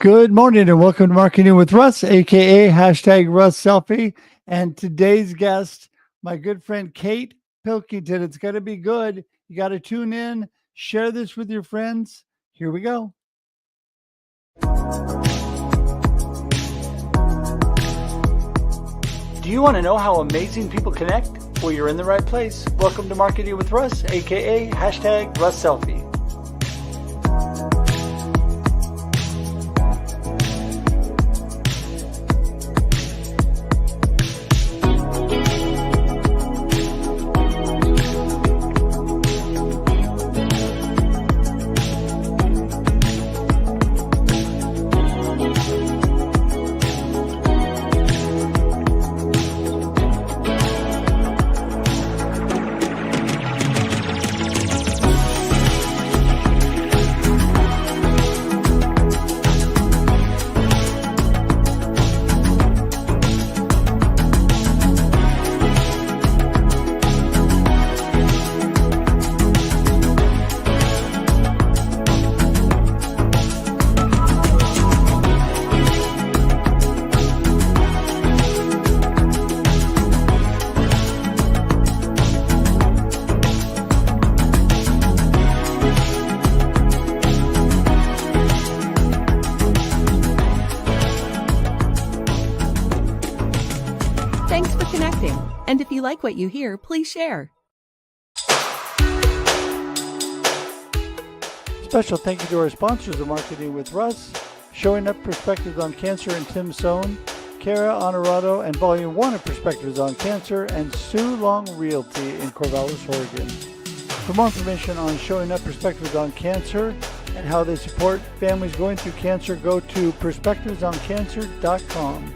Good morning and welcome to Marketing with Russ, aka hashtag Russ Selfie. And today's guest, my good friend Kate Pilkington. It's going to be good. You got to tune in, share this with your friends. Here we go. Do you want to know how amazing people connect? Well, you're in the right place. Welcome to Marketing with Russ, aka hashtag Russ Selfie. Thanks for connecting. And if you like what you hear, please share. Special thank you to our sponsors of Marketing with Russ, Showing Up Perspectives on Cancer and Tim Sohn, Kara Honorado and Volume 1 of Perspectives on Cancer, and Sue Long Realty in Corvallis, Oregon. For more information on Showing Up Perspectives on Cancer and how they support families going through cancer, go to perspectivesoncancer.com.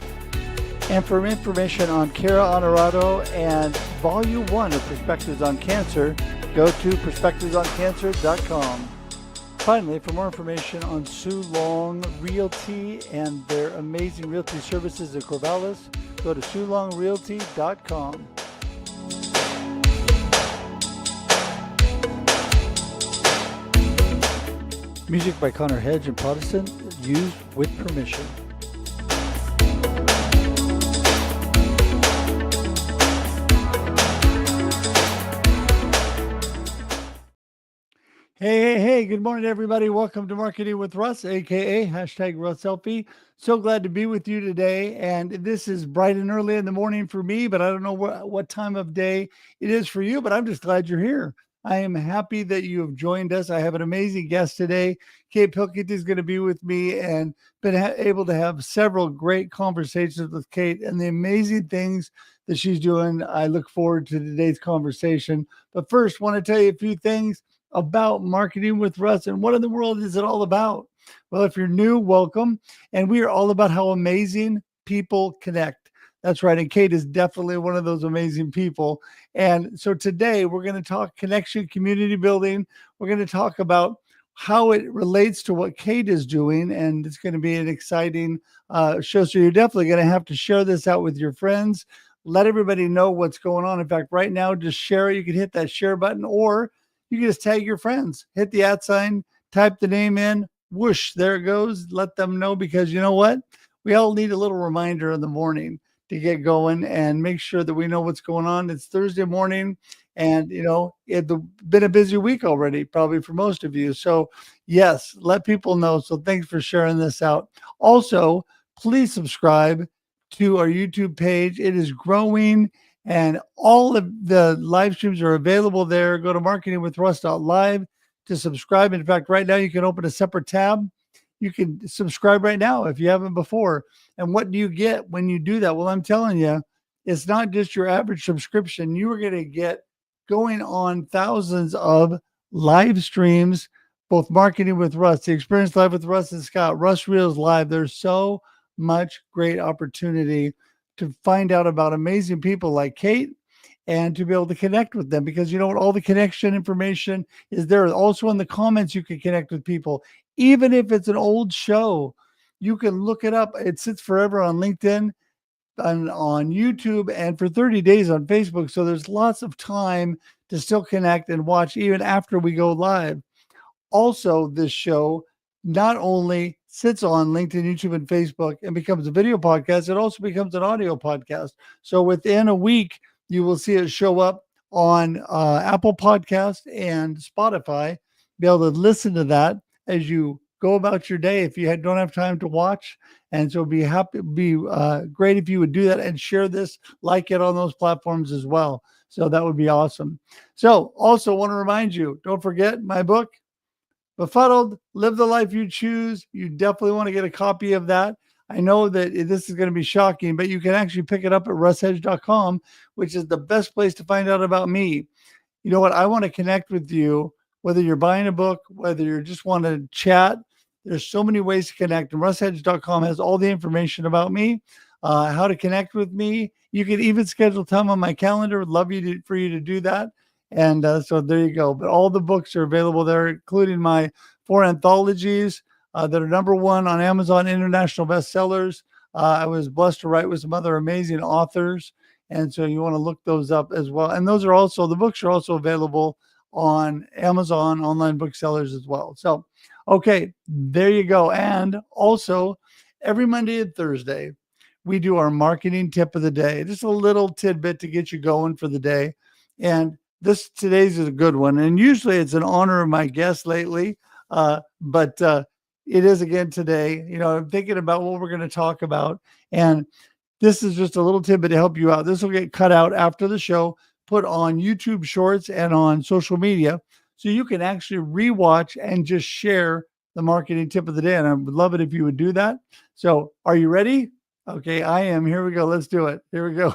And for information on Kara Honorado and Volume 1 of Perspectives on Cancer, go to perspectivesoncancer.com. Finally, for more information on Sue Long Realty and their amazing realty services at Corvallis, go to SueLongRealty.com. Music by Connor Hedge and Protestant, used with permission. Hey, good morning, everybody. Welcome to Marketing with Russ, aka hashtag Russ Selfie. So glad to be with you today. And this is bright and early in the morning for me, but I don't know what time of day it is for you, but I'm just glad you're here. I am happy that you have joined us. I have an amazing guest today. Kate Pilkington is going to be with me and been able to have several great conversations with Kate and the amazing things that she's doing. I look forward to today's conversation. But first, want to tell you a few things about Marketing with Russ and what in the world is it all about? Well, if you're new, welcome. And we are all about how amazing people connect. That's right. And Kate is definitely one of those amazing people. And so today we're going to talk connection, community building. We're going to talk about how it relates to what Kate is doing. And it's going to be an exciting show. So you're definitely going to have to share this out with your friends. Let everybody know what's going on. In fact, right now, just share it. You can hit that share button, or you can just tag your friends, hit the @ sign, type the name in, whoosh, there it goes. Let them know, because you know what? We all need a little reminder in the morning to get going and make sure that we know what's going on. It's Thursday morning, and it's been a busy week already, probably for most of you. So yes, let people know. So thanks for sharing this out. Also, please subscribe to our YouTube page. It is growing, and all of the live streams are available there. Go to marketingwithruss.live to subscribe. In fact, right now you can open a separate tab. You can subscribe right now if you haven't before. And what do you get when you do that? Well, I'm telling you, it's not just your average subscription. You are going to get going on thousands of live streams, both Marketing with Russ, the Experience Live with Russ and Scott, Russ Reels Live. There's so much great opportunity to find out about amazing people like Kate and to be able to connect with them, because you know what? All the connection information is there. Also in the comments, you can connect with people. Even if it's an old show, you can look it up. It sits forever on LinkedIn and on YouTube and for 30 days on Facebook. So there's lots of time to still connect and watch even after we go live. Also, this show not only sits on LinkedIn, YouTube, and Facebook and becomes a video podcast, it also becomes an audio podcast. So within a week, you will see it show up on Apple Podcast and Spotify. Be able to listen to that as you go about your day if you don't have time to watch. And so be great if you would do that and share this, like it on those platforms as well. So that would be awesome. So also want to remind you, don't forget my book, Befuddled, Live the Life You Choose. You definitely want to get a copy of that. I know that this is going to be shocking, but you can actually pick it up at russhedge.com, which is the best place to find out about me. You know what? I want to connect with you, whether you're buying a book, whether you just want to chat. There's so many ways to connect. And russhedge.com has all the information about me, how to connect with me. You can even schedule time on my calendar. Would love for you to do that. And so there you go. But all the books are available there, including my 4 anthologies that are #1 on Amazon international bestsellers. I was blessed to write with some other amazing authors. And so you want to look those up as well. And the books are also available on Amazon online booksellers as well. So, okay, there you go. And also every Monday and Thursday, we do our marketing tip of the day, just a little tidbit to get you going for the day. And today's is a good one. And usually it's in honor of my guest lately. But it is again today. I'm thinking about what we're going to talk about. And this is just a little tidbit to help you out. This will get cut out after the show, put on YouTube Shorts and on social media. So you can actually rewatch and just share the marketing tip of the day. And I would love it if you would do that. So are you ready? Okay, I am. Here we go. Let's do it. Here we go.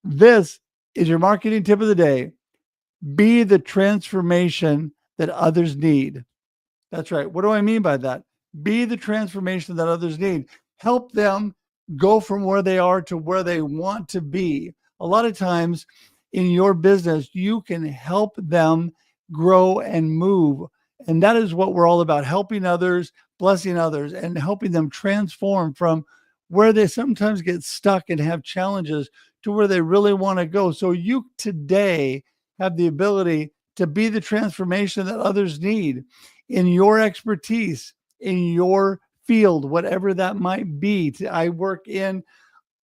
This is your marketing tip of the day. Be the transformation that others need. That's right. What do I mean by that? Be the transformation that others need. Help them go from where they are to where they want to be. A lot of times in your business, you can help them grow and move. And that is what we're all about, helping others, blessing others, and helping them transform from where they sometimes get stuck and have challenges to where they really want to go. So you today have the ability to be the transformation that others need in your expertise, in your field, whatever that might be. I work in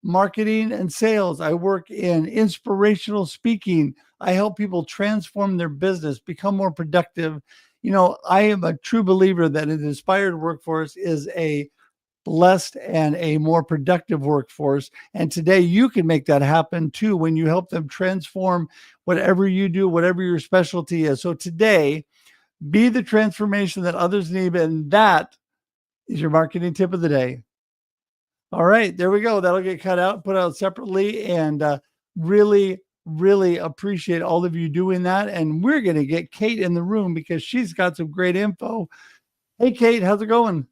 marketing and sales. I work in inspirational speaking. I help people transform their business, become more productive. I am a true believer that an inspired workforce is a blessed and a more productive workforce. And today you can make that happen too when you help them transform whatever you do, whatever your specialty is. So today, be the transformation that others need. And that is your marketing tip of the day. All right, there we go. That'll get cut out, put out separately. And really, really appreciate all of you doing that. And we're going to get Kate in the room because she's got some great info. Hey, Kate, how's it going?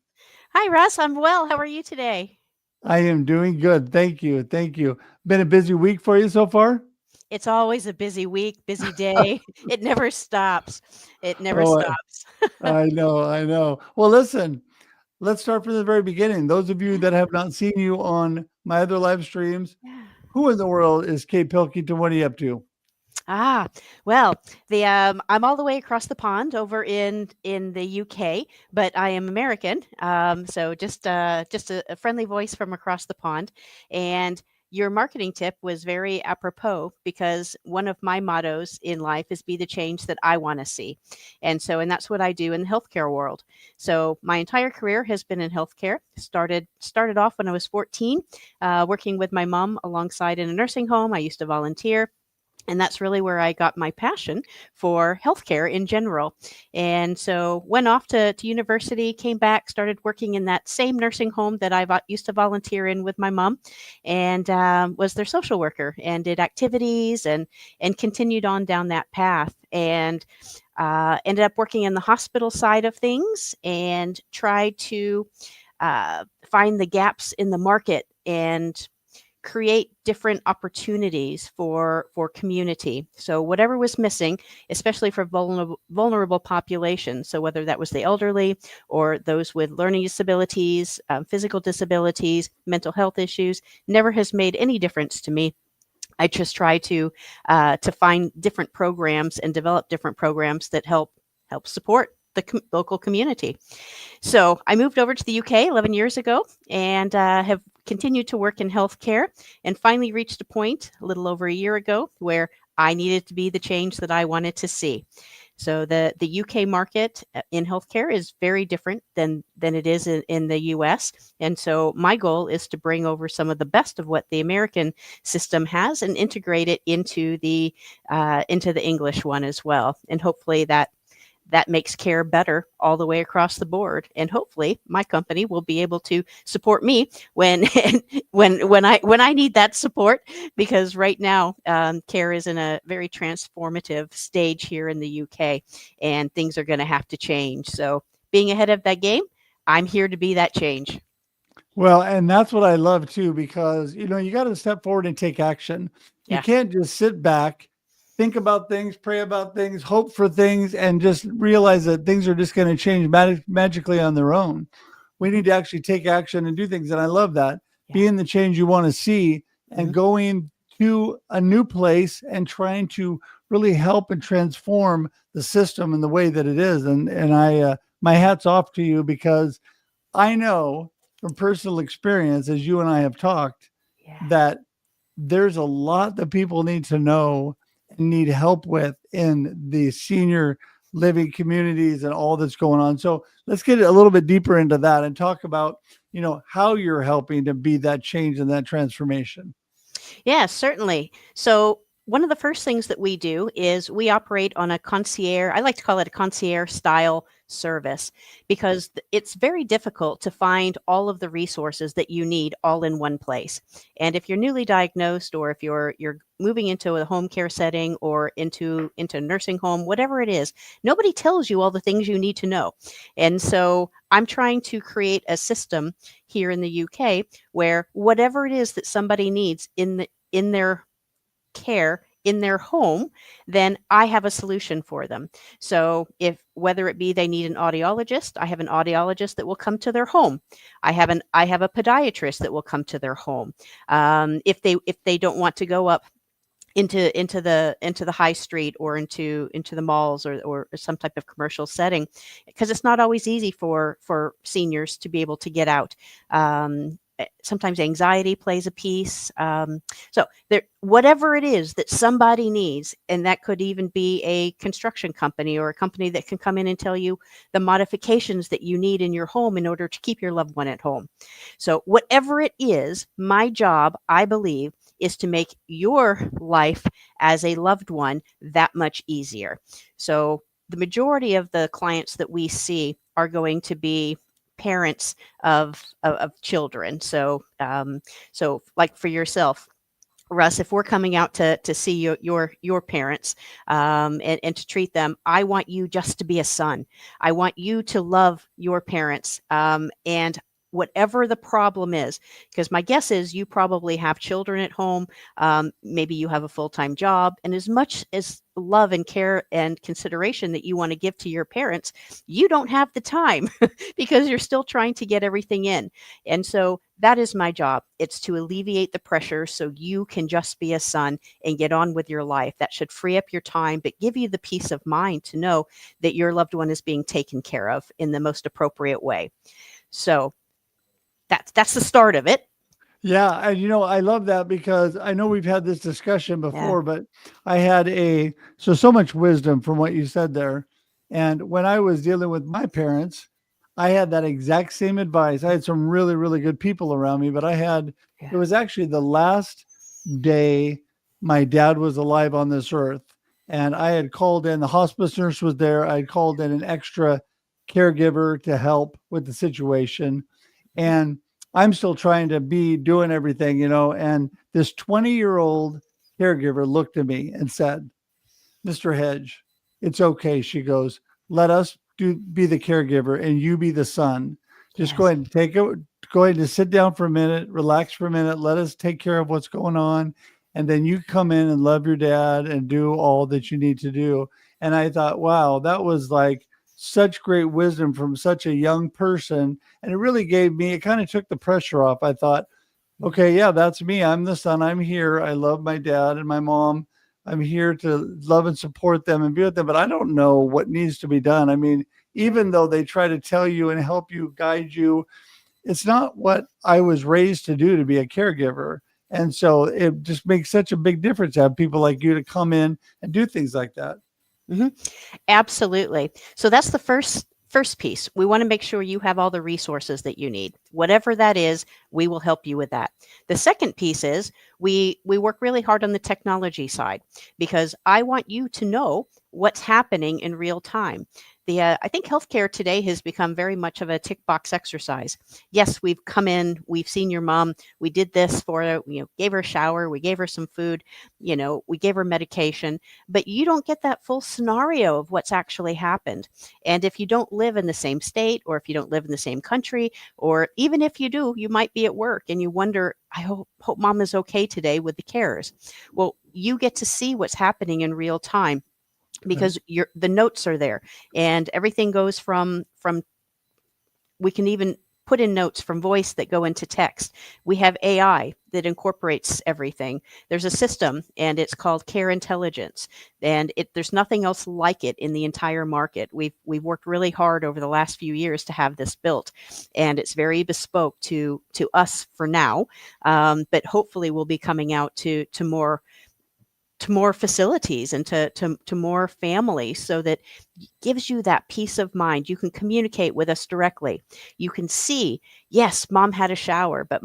Hi, Russ. I'm well. How are you today? I am doing good. Thank you. Thank you. Been a busy week for you so far? It's always a busy week, busy day. It never stops. It never Oh, stops. I know. Well, listen, let's start from the very beginning. Those of you that have not seen you on my other live streams, who in the world is Kate Pilkington? What are you up to? Well, I'm all the way across the pond over in the UK, but I am American. So just a friendly voice from across the pond. And your marketing tip was very apropos because one of my mottos in life is be the change that I want to see. And that's what I do in the healthcare world. So my entire career has been in healthcare. Started off when I was 14, working with my mom alongside in a nursing home. I used to volunteer. And that's really where I got my passion for healthcare in general. And so went off to university, came back, started working in that same nursing home that I used to volunteer in with my mom, and was their social worker and did activities and continued on down that path. And ended up working in the hospital side of things and tried to find the gaps in the market and create different opportunities for community. So whatever was missing, especially for vulnerable populations. So whether that was the elderly or those with learning disabilities, physical disabilities, mental health issues, never has made any difference to me. I just try to find different programs and develop different programs that help support the local community. So I moved over to the UK 11 years ago and have continued to work in healthcare, and finally reached a point a little over a year ago where I needed to be the change that I wanted to see. So the UK market in healthcare is very different than it is in the US. And so my goal is to bring over some of the best of what the American system has and integrate it into the English one as well. And hopefully that makes care better all the way across the board. And hopefully my company will be able to support me when when I need that support, because right now care is in a very transformative stage here in the UK, and things are going to have to change. So being ahead of that game, I'm here to be that change. Well, and that's what I love too, because you got to step forward and take action. You Yeah. can't just sit back, think about things, pray about things, hope for things, and just realize that things are just going to change magically on their own. We need to actually take action and do things. And I love that. Yeah. Being the change you want to see and Mhm. going to a new place and trying to really help and transform the system and the way that it is. And my hat's off to you, because I know from personal experience, as you and I have talked, Yeah. that there's a lot that people need to know and need help with in the senior living communities and all that's going on. So let's get a little bit deeper into that and talk about, how you're helping to be that change and that transformation. Yeah, certainly. So one of the first things that we do is we operate on a concierge. I like to call it a concierge style service, because it's very difficult to find all of the resources that you need all in one place. And if you're newly diagnosed, or if you're moving into a home care setting or into a nursing home, whatever it is, nobody tells you all the things you need to know. And so I'm trying to create a system here in the UK where whatever it is that somebody needs in their care in their home, then I have a solution for them. So if whether it be they need an audiologist, I have an audiologist that will come to their home. I have a podiatrist that will come to their home. If they don't want to go up into the high street or into the malls or some type of commercial setting, because it's not always easy for seniors to be able to get out. Sometimes anxiety plays a piece. So there, whatever it is that somebody needs, and that could even be a construction company or a company that can come in and tell you the modifications that you need in your home in order to keep your loved one at home. So whatever it is, my job, I believe, is to make your life as a loved one that much easier. So the majority of the clients that we see are going to be parents of children. So so like for yourself, Russ, if we're coming out to see your parents and to treat them, I want you just to be a son. I want you to love your parents, and whatever the problem is, because my guess is you probably have children at home. Maybe you have a full-time job, and as much as love and care and consideration that you want to give to your parents, you don't have the time because you're still trying to get everything in. And so that is my job. It's to alleviate the pressure so you can just be a son and get on with your life. That should free up your time, but give you the peace of mind to know that your loved one is being taken care of in the most appropriate way. So that's the start of it. Yeah, and I love that, because I know we've had this discussion Yeah. before, but I had so much wisdom from what you said there. And when I was dealing with my parents, I had that exact same advice. I had some really, really good people around me, but it Yeah. was actually the last day my dad was alive on this earth. And I had called in, the hospice nurse was there. I had called in an extra caregiver to help with the situation. And I'm still trying to be doing everything, and this 20-year-old caregiver looked at me and said, "Mr. Hedge, it's okay." She goes, "Let us be the caregiver and you be the son. Just go Yes. ahead and go ahead and sit down for a minute, relax for a minute. Let us take care of what's going on. And then you come in and love your dad and do all that you need to do." And I thought, wow, that was like such great wisdom from such a young person. And it kind of took the pressure off. I thought, okay, yeah, that's me. I'm the son. I'm here. I love my dad and my mom. I'm here to love and support them and be with them, but I don't know what needs to be done. I mean, even though they try to tell you and help you, guide you, it's not what I was raised to do, to be a caregiver. And so it just makes such a big difference to have people like you to come in and do things like that. Mhm. Absolutely. So that's the first piece. We want to make sure you have all the resources that you need. Whatever that is, we will help you with that. The second piece is we work really hard on the technology side, because I want you to know what's happening in real time. I think healthcare today has become very much of a tick box exercise. Yes, we've come in, we've seen your mom, we did this for her, gave her a shower, we gave her some food, we gave her medication, but you don't get that full scenario of what's actually happened. And if you don't live in the same state, or if you don't live in the same country, or even if you do, you might be at work and you wonder, I hope mom is okay today with the cares. Well, you get to see what's happening in real time, because the notes are there, and everything goes from we can even put in notes from voice that go into text. We have AI that incorporates everything. There's a system, and it's called Care Intelligence, and there's nothing else like it in the entire market. We've worked really hard over the last few years to have this built, and it's very bespoke to us for now, but hopefully we'll be coming out to more facilities and to more families, so that gives you that peace of mind. You can communicate with us directly. You can see, yes, mom had a shower, but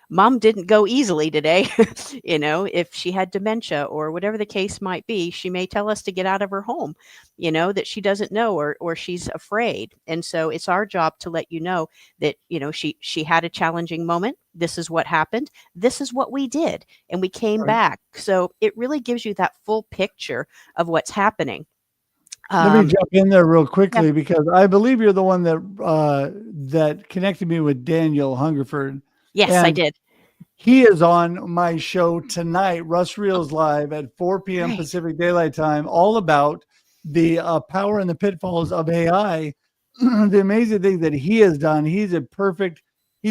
mom didn't go easily today. If she had dementia or whatever the case might be, she may tell us to get out of her home, that she doesn't know, or she's afraid. And so it's our job to let you know that, she had a challenging moment. This is what happened. This is what we did. And we came back. So it really gives you that full picture of what's happening. Let me jump in there real Yeah. quickly, because I believe you're the one that connected me with Daniel Hungerford. Yes, I And did. he is on my show tonight, Russ Reels Live at 4 p.m. Great. Pacific Daylight Time, all about the power and the pitfalls of AI. The amazing thing that he has done, he's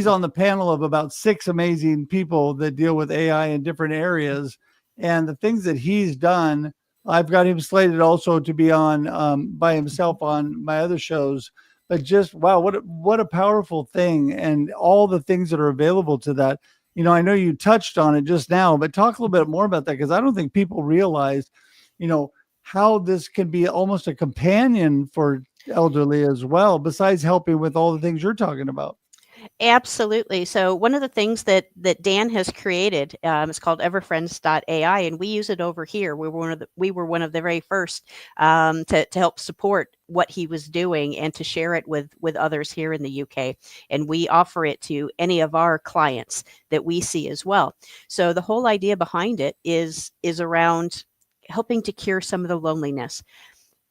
on the panel of about 6 amazing people that deal with AI in different areas. And the things that he's done, I've got him slated also to be on by himself on my other shows. But just wow, what a powerful thing, and all the things that are available to that. I know you touched on it just now, but talk a little bit more about that, because I don't think people realize, how this can be almost a companion for elderly as well, besides helping with all the things you're talking about. Absolutely. So one of the things that Dan has created, is called everfriends.ai, and we use it over here. We were one of the very first to help support what he was doing and to share it with others here in the UK. And we offer it to any of our clients that we see as well. So the whole idea behind it is around helping to cure some of the loneliness.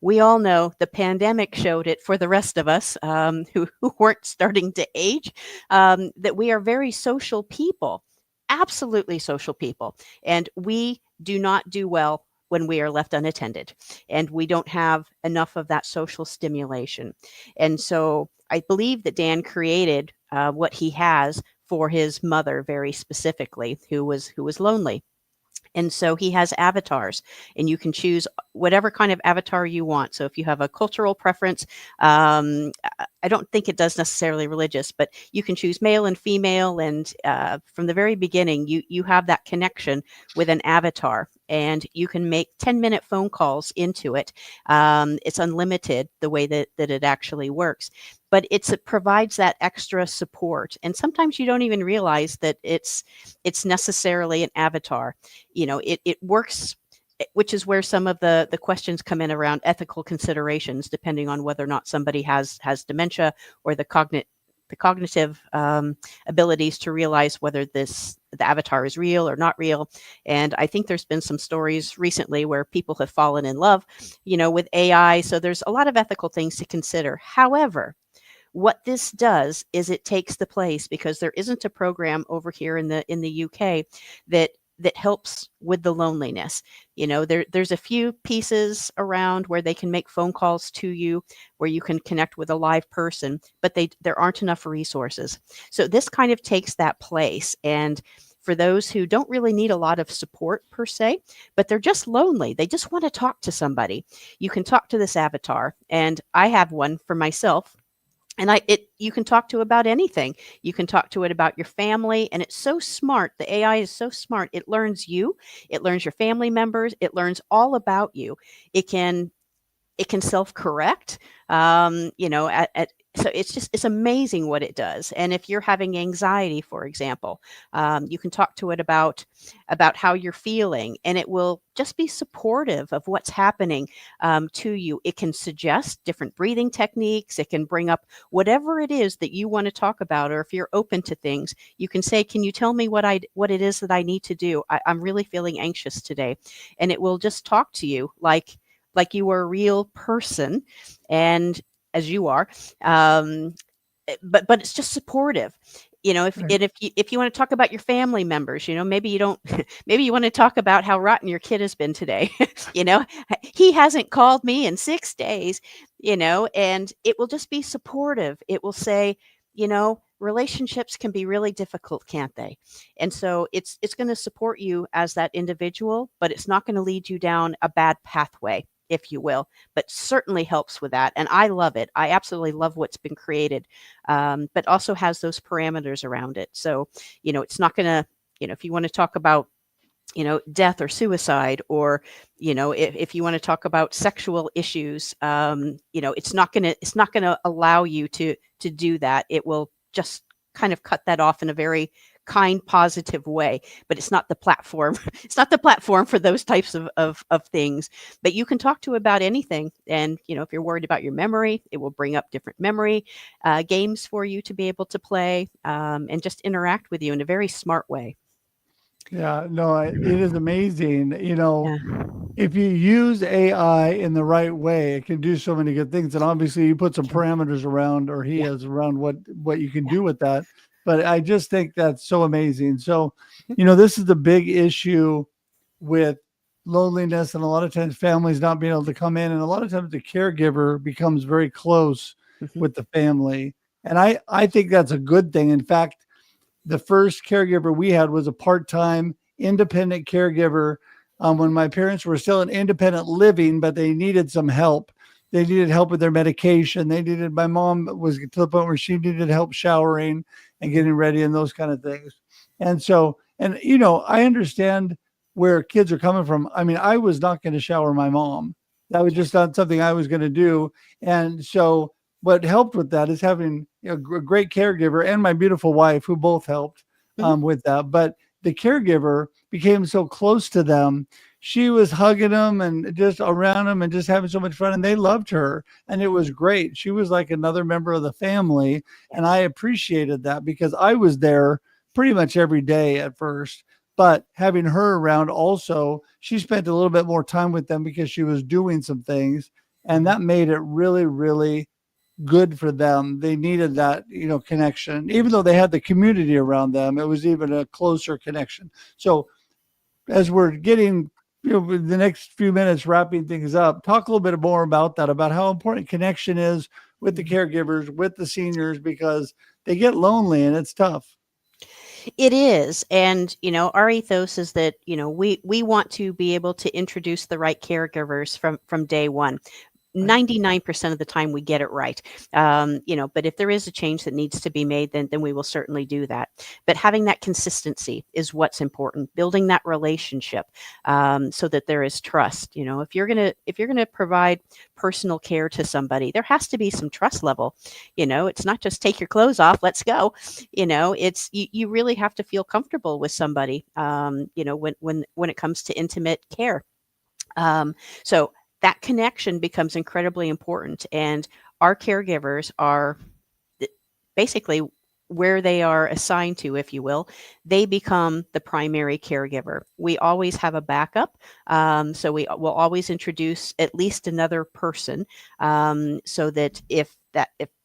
We all know the pandemic showed it for the rest of us, who weren't starting to age, that we are very social people, absolutely social people. And we do not do well when we are left unattended, and we don't have enough of that social stimulation. And so I believe that Dan created what he has for his mother very specifically, who was lonely. And so he has avatars, and you can choose whatever kind of avatar you want. So if you have a cultural preference, I don't think it does necessarily religious, but you can choose male and female. And from the very beginning, you have that connection with an avatar, and you can make 10-minute phone calls into it. It's unlimited the way that it actually works. But it provides that extra support. And sometimes you don't even realize that it's necessarily an avatar. It works, which is where some of the questions come in around ethical considerations, depending on whether or not somebody has dementia, or the cognitive abilities to realize whether the avatar is real or not real. And I think there's been some stories recently where people have fallen in love, with AI. So there's a lot of ethical things to consider. However, what this does is it takes the place, because there isn't a program over here in the UK that helps with the loneliness. There's a few pieces around where they can make phone calls to you, where you can connect with a live person, but there aren't enough resources. So this kind of takes that place, and for those who don't really need a lot of support per se, but they're just lonely. They just want to talk to somebody. You can talk to this avatar, and I have one for myself. And you can talk to about anything. You can talk to it about your family, and it's so smart. The AI is so smart. It learns you, it learns your family members, it learns all about you. It can self-correct, so it's amazing what it does. And if you're having anxiety, for example, you can talk to it about how you're feeling, and it will just be supportive of what's happening to you. It can suggest different breathing techniques. It can bring up whatever it is that you want to talk about, or if you're open to things, you can say, "Can you tell me what it is that I need to do? I'm really feeling anxious today," and it will just talk to you like you are a real person, and as you are, but it's just supportive. If Right. and if you want to talk about your family members, maybe you don't, maybe you want to talk about how rotten your kid has been today. you know, he hasn't called me in 6 days. And it will just be supportive. It will say, relationships can be really difficult, can't they? And so it's going to support you as that individual, but it's not going to lead you down a bad pathway, if you will, but certainly helps with that. And I love it. I absolutely love what's been created, but also has those parameters around it. So, it's not going to, if you want to talk about, death or suicide, or, if you want to talk about sexual issues, it's not going to allow you to do that. It will just kind of cut that off in a very kind, positive way, but it's not the platform. It's not the platform for those types of things. But you can talk to about anything. And, if you're worried about your memory, it will bring up different memory games for you to be able to play, and just interact with you in a very smart way. Yeah, no, it is amazing. Yeah. If you use AI in the right way, it can do so many good things. And obviously, you put some Sure. parameters around, or he Yeah. has around what you can Yeah. do with that. But I just think that's so amazing. So, Mhm. this is the big issue with loneliness, and a lot of times families not being able to come in, and a lot of times the caregiver becomes very close Mhm. with the family. And I think that's a good thing. In fact, the first caregiver we had was a part-time independent caregiver, when my parents were still in independent living, but they needed some help. They needed help with their medication. My mom was to the point where she needed help showering and getting ready and those kind of things. And so, and I understand where kids are coming from. I mean, I was not going to shower my mom. That was Yeah. just not something I was going to do. And so what helped with that is having a great caregiver, and my beautiful wife, who both helped Mhm. with that. But the caregiver became so close to them. She was hugging them and just around them and just having so much fun. And they loved her. And it was great. She was like another member of the family. And I Yes. appreciated that because I was there pretty much every day at first. But having her around also, she spent a little bit more time with them because she was doing some things. And Mhm. that made it really, really good for them. They needed that, connection. Even though they had the community around them, it was even a closer connection. So as we're getting, the next few minutes wrapping things up, talk a little bit more about that, about how important connection is with the Mhm. caregivers, with the seniors, because they get lonely and it's tough. It is. And, our ethos is that, we want to be able to introduce the right caregivers from day one. Right. 99% of the time we get it right. But if there is a change that needs to be made, then we will certainly do that. But having that consistency is what's important. Building that relationship, so that there is trust. If you're gonna provide personal care to somebody, there has to be some trust level. It's not just take your clothes off, let's go. It's you really have to feel comfortable with somebody. When it comes to intimate care. So that connection becomes incredibly important. And our caregivers are basically where they are assigned to, if you will, they become the primary caregiver. We always have a backup. So we will always introduce at least another person, so that if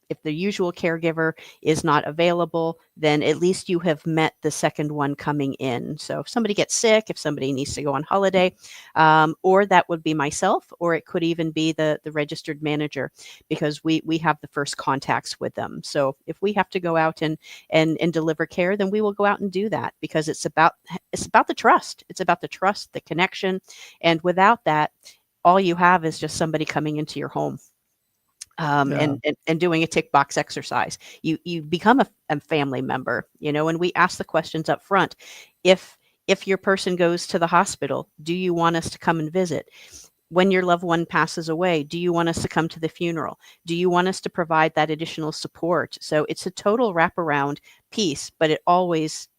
if the usual caregiver is not available, then at least you have met the second one coming in. So if somebody gets sick, if somebody needs to go on holiday, or that would be myself, or it could even be the registered manager, because we have the first contacts with them. So if we have to go out and deliver care, then we will go out and do that, because it's about the trust. It's about the trust, the connection, and without that, all you have is just somebody coming into your home, Yeah. and doing a tick box exercise. You become a family member, and we ask the questions up front. If your person goes to the hospital, do you want us to come and visit? When your loved one passes away, do you want us to come to the funeral? Do you want us to provide that additional support? So it's a total wraparound piece, but it always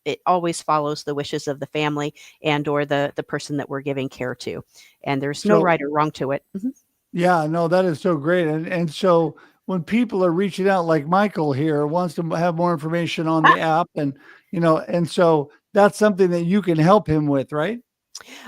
follows the wishes of the family and or the person that we're giving care to. And there's no So right or wrong to it. Mhm. yeah, no, that is so great. And so when people are reaching out, like Michael here wants to have more information on the app, and so that's something that you can help him with, right?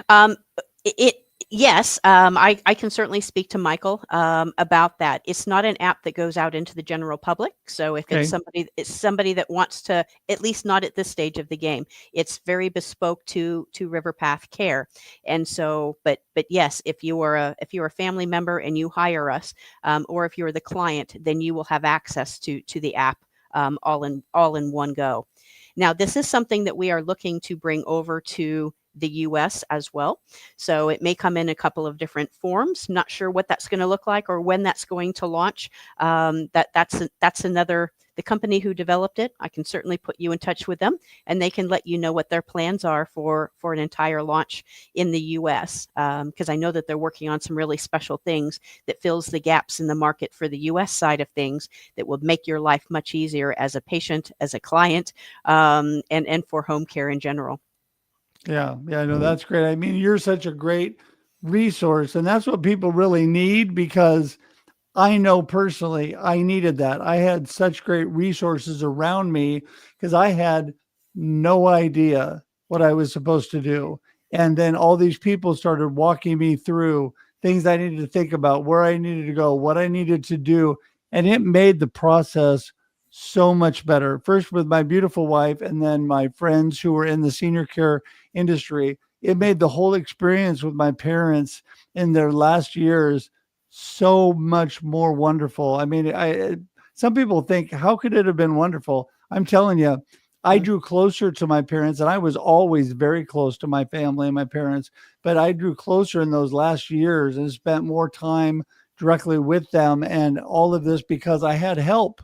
Um, it Yes, I can certainly speak to Michael about that. It's not an app that goes out into the general public. So if Okay. it's somebody that wants to, at least not at this stage of the game, it's very bespoke to Riverpath Care. And so, but yes, if you're a family member and you hire us, or if you're the client, then you will have access to the app, all in one go. Now, this is something that we are looking to bring over to the US as well. So it may come in a couple of different forms. Not sure what that's going to look like or when that's going to launch. That's another, the company who developed it. I can certainly put you in touch with them, and they can let you know what their plans are for an entire launch in the US, because I know that they're working on some really special things that fills the gaps in the market for the US side of things, that will make your life much easier as a patient, as a client, and for home care in general. Yeah, yeah, no, that's great. I mean, you're such a great resource, and that's what people really need, because I know personally I needed that. I had such great resources around me because I had no idea what I was supposed to do. And then all these people started walking me through things I needed to think about, where I needed to go, what I needed to do. And it made the process so much better. First with my beautiful wife, and then my friends who were in the senior care industry. It made the whole experience with my parents in their last years so much more wonderful. I mean, some people think, how could it have been wonderful? I'm telling you, I Mm. drew closer to my parents, and I was always very close to my family and my parents, but I drew closer in those last years and spent more time directly with them, and all of this because I had help,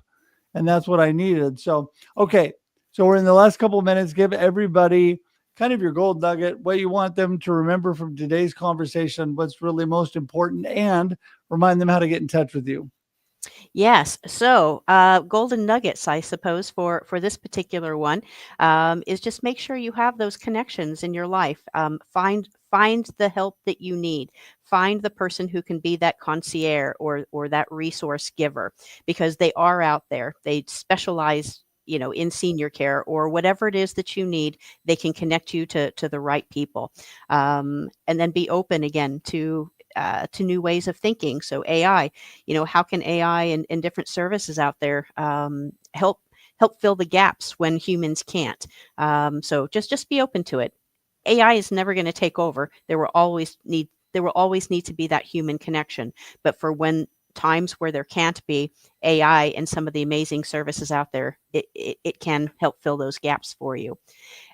and that's what I needed. So, okay. So we're in the last couple of minutes. Give everybody kind of your gold nugget, what you want them to remember from today's conversation, what's really most important, and remind them how to get in touch with you. Yes. So, golden nuggets, I suppose, for this particular one, is just make sure you have those connections in your life. Find the help that you need. Find the person who can be that concierge or that resource giver, because they are out there. They specialize, in senior care or whatever it is that you need. They can connect you to the right people, and then be open again to new ways of thinking. So AI, how can AI and different services out there help fill the gaps when humans can't? So just be open to it. AI is never going to take over. There will always need to be that human connection. But for when times where there can't be, AI and some of the amazing services out there, it can help fill those gaps for you.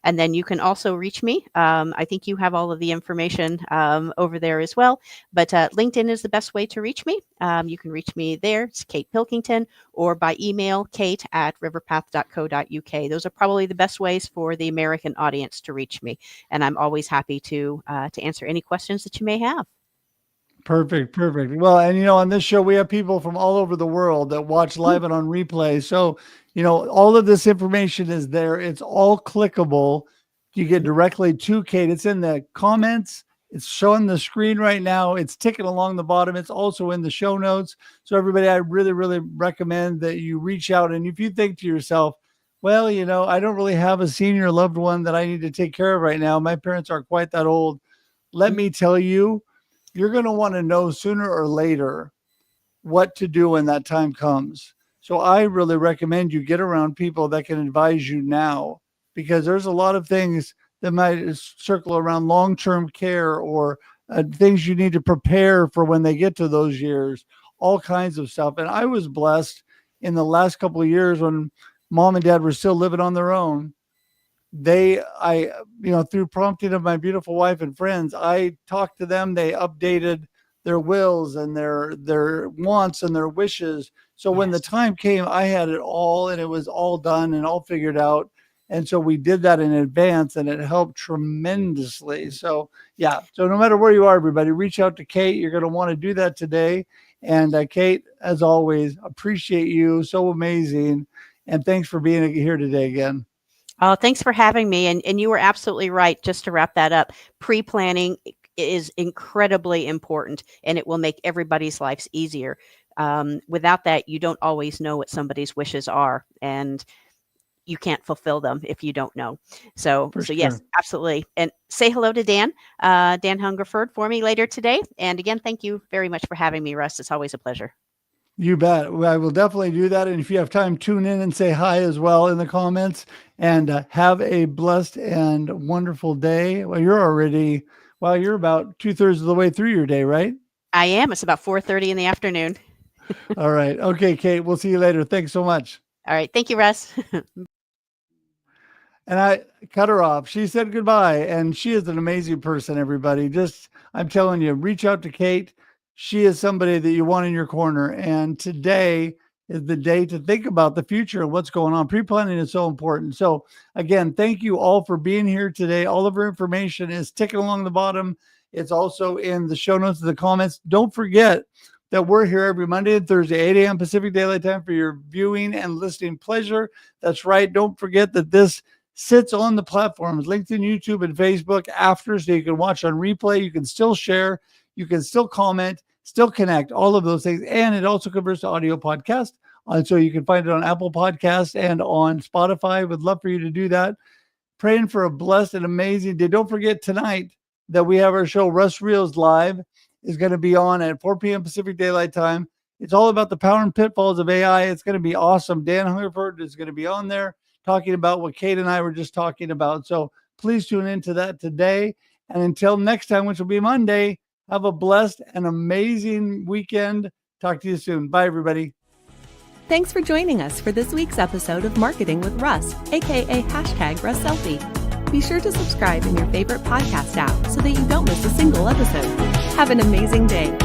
And then you can also reach me. I think you have all of the information over there as well. But LinkedIn is the best way to reach me. You can reach me there. It's Kate Pilkington, or by email, kate@riverpath.co.uk. Those are probably the best ways for the American audience to reach me. And I'm always happy to answer any questions that you may have. Perfect, perfect. Well, and on this show, we have people from all over the world that watch Mm, live and on replay. So, all of this information is there. It's all clickable. You get mhm. directly to Kate. It's in the comments. It's showing the screen right now. It's ticking along the bottom. It's also in the show notes. So, everybody, I really, really recommend that you reach out. And if you think to yourself, well, I don't really have a senior loved one that I need to take care of right now. My parents aren't quite that old. Let Mm. me tell you, you're going to want to know sooner or later what to do when that time comes. So I really recommend you get around people that can advise you now, because there's a lot of things that might circle around long-term care or things you need to prepare for when they get to those years, all kinds of stuff. And I was blessed in the last couple of years when mom and dad were still living on their own. Through prompting of my beautiful wife and friends, I talked to them. They updated their wills and their wants and their wishes. So when the time came, I had it all, and it was all done and all figured out. And so we did that in advance, and it helped tremendously. So no matter where you are, everybody, reach out to Kate. You're going to want to do that today. And Kate, as always, appreciate you. So amazing. And thanks for being here today again. Oh, thanks for having me. And you were absolutely right. Just to wrap that up, pre-planning is incredibly important, and it will make everybody's lives easier. Without that, you don't always know what somebody's wishes are, and you can't fulfill them if you don't know. So yes, absolutely. And say hello to Dan Hungerford for me later today. And again, thank you very much for having me, Russ. It's always a pleasure. You bet. I will definitely do that. And if you have time, tune in and say hi as well in the comments, and have a blessed and wonderful day. Well, you're about 2/3 of the way through your day, right? I am. It's about 4:30 in the afternoon. All right. Okay, Kate, we'll see you later. Thanks so much. All right. Thank you, Russ. And I cut her off. She said goodbye, and she is an amazing person, everybody. I'm telling you, reach out to Kate. She is somebody that you want in your corner. And today is the day to think about the future and what's going on. Pre-planning is so important. So again, thank you all for being here today. All of our information is ticking along the bottom. It's also in the show notes of the comments. Don't forget that we're here every Monday and Thursday, 8 a.m. Pacific Daylight Time for your viewing and listening pleasure. That's right. Don't forget that this sits on the platforms, LinkedIn, YouTube, and Facebook after, so you can watch on replay. You can still share. You can still comment, still connect, all of those things. And it also converts to audio podcast. So you can find it on Apple Podcasts and on Spotify. Would love for you to do that. Praying for a blessed and amazing day. Don't forget tonight that we have our show, Russ Reels Live, is going to be on at 4 p.m. Pacific Daylight Time. It's all about the power and pitfalls of AI. It's going to be awesome. Dan Hungerford is going to be on there talking about what Kate and I were just talking about. So please tune into that today. And until next time, which will be Monday, have a blessed and amazing weekend. Talk to you soon. Bye, everybody. Thanks for joining us for this week's episode of Marketing with Russ, aka #RussSelfie. Be sure to subscribe in your favorite podcast app so that you don't miss a single episode. Have an amazing day.